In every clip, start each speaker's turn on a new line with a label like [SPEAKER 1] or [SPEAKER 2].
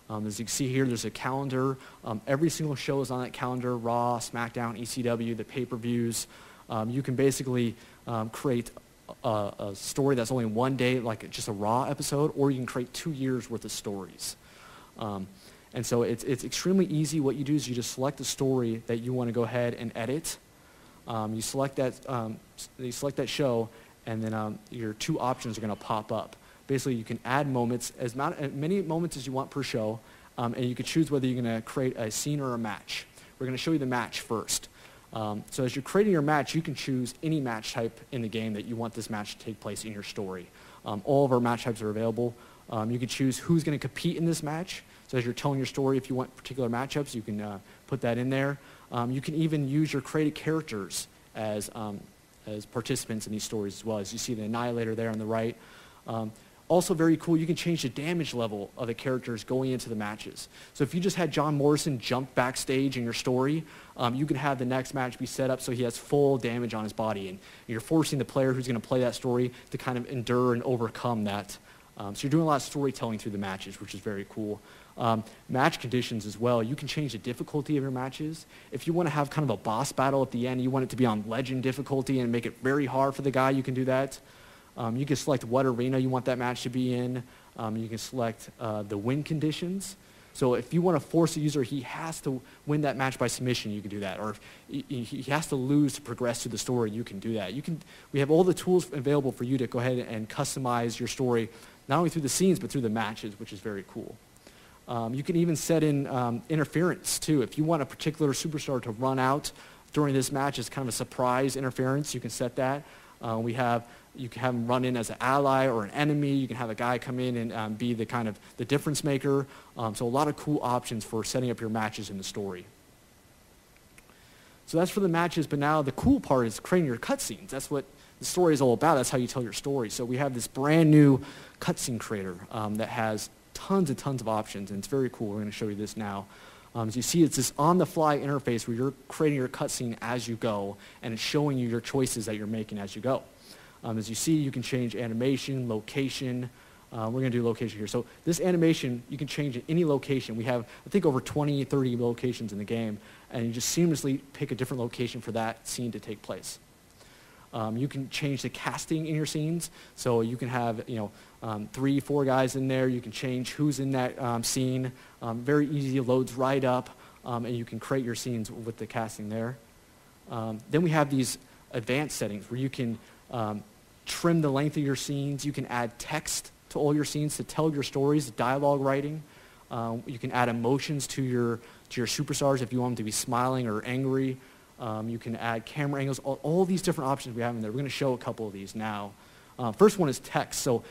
[SPEAKER 1] As you can see here, there's a calendar. Every single show is on that calendar: Raw, SmackDown, ECW, the pay-per-views. You can basically create a story that's only one day, like just a Raw episode, or you can create 2 years worth of stories. And so it's extremely easy. What you do is you just select the story that you want to go ahead and edit. You select that show, and then your 2 options are going to pop up. Basically, you can add moments, as many moments as you want per show, and you can choose whether you're going to create a scene or a match. We're going to show you the match first. So as you're creating your match, you can choose any match type in the game that you want this match to take place in your story. All of our match types are available. You can choose who's going to compete in this match. So as you're telling your story, if you want particular matchups, you can put that in there. You can even use your created characters as participants in these stories as well. As you see the Annihilator there on the right. Also very cool, you can change the damage level of the characters going into the matches. So if you just had John Morrison jump backstage in your story, you can have the next match be set up so he has full damage on his body. And you're forcing the player who's going to play that story to kind of endure and overcome that. So you're doing a lot of storytelling through the matches, which is very cool. Match conditions as well. You can change the difficulty of your matches. If you want to have kind of a boss battle at the end, you want it to be on legend difficulty and make it very hard for the guy, you can do that. You can select what arena you want that match to be in. You can select the win conditions. So if you want to force a user, he has to win that match by submission, you can do that. Or if he has to lose to progress through the story, you can do that. We have all the tools available for you to go ahead and customize your story, not only through the scenes, but through the matches, which is very cool. You can even set in interference, too. If you want a particular superstar to run out during this match as kind of a surprise interference, you can set that. You can have him run in as an ally or an enemy. You can have a guy come in and be the kind of the difference maker. So a lot of cool options for setting up your matches in the story. So that's for the matches, but now the cool part is creating your cutscenes. That's what the story is all about. That's how you tell your story. So we have this brand new cutscene creator that has tons and tons of options, and it's very cool. We're going to show you this now. As you see, it's this on-the-fly interface where you're creating your cutscene as you go, and it's showing you your choices that you're making as you go. As you see, you can change animation, location. We're going to do location here. So this animation, you can change at any location. We have, I think, over 20, 30 locations in the game, and you just seamlessly pick a different location for that scene to take place. You can change the casting in your scenes. So you can have 3, 4 guys in there. You can change who's in that scene. Very easy, loads right up, and you can create your scenes with the casting there. Then we have these advanced settings where you can trim the length of your scenes. You can add text to all your scenes to tell your stories, dialogue writing. You can add emotions to your superstars if you want them to be smiling or angry. You can add camera angles, all these different options we have in there. We're going to show a couple of these now. First one is text. So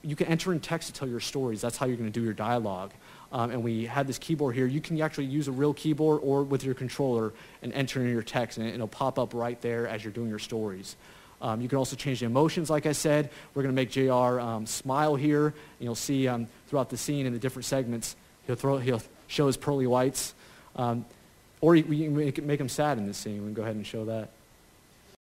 [SPEAKER 1] you can enter in text to tell your stories. That's how you're going to do your dialogue. And we had this keyboard here. You can actually use a real keyboard or with your controller and enter in your text, and it'll pop up right there as you're doing your stories. You can also change the emotions, like I said. We're going to make JR smile here. And you'll see throughout the scene in the different segments, he'll show his pearly whites. Or we can make him sad in this scene. We can go ahead and show that.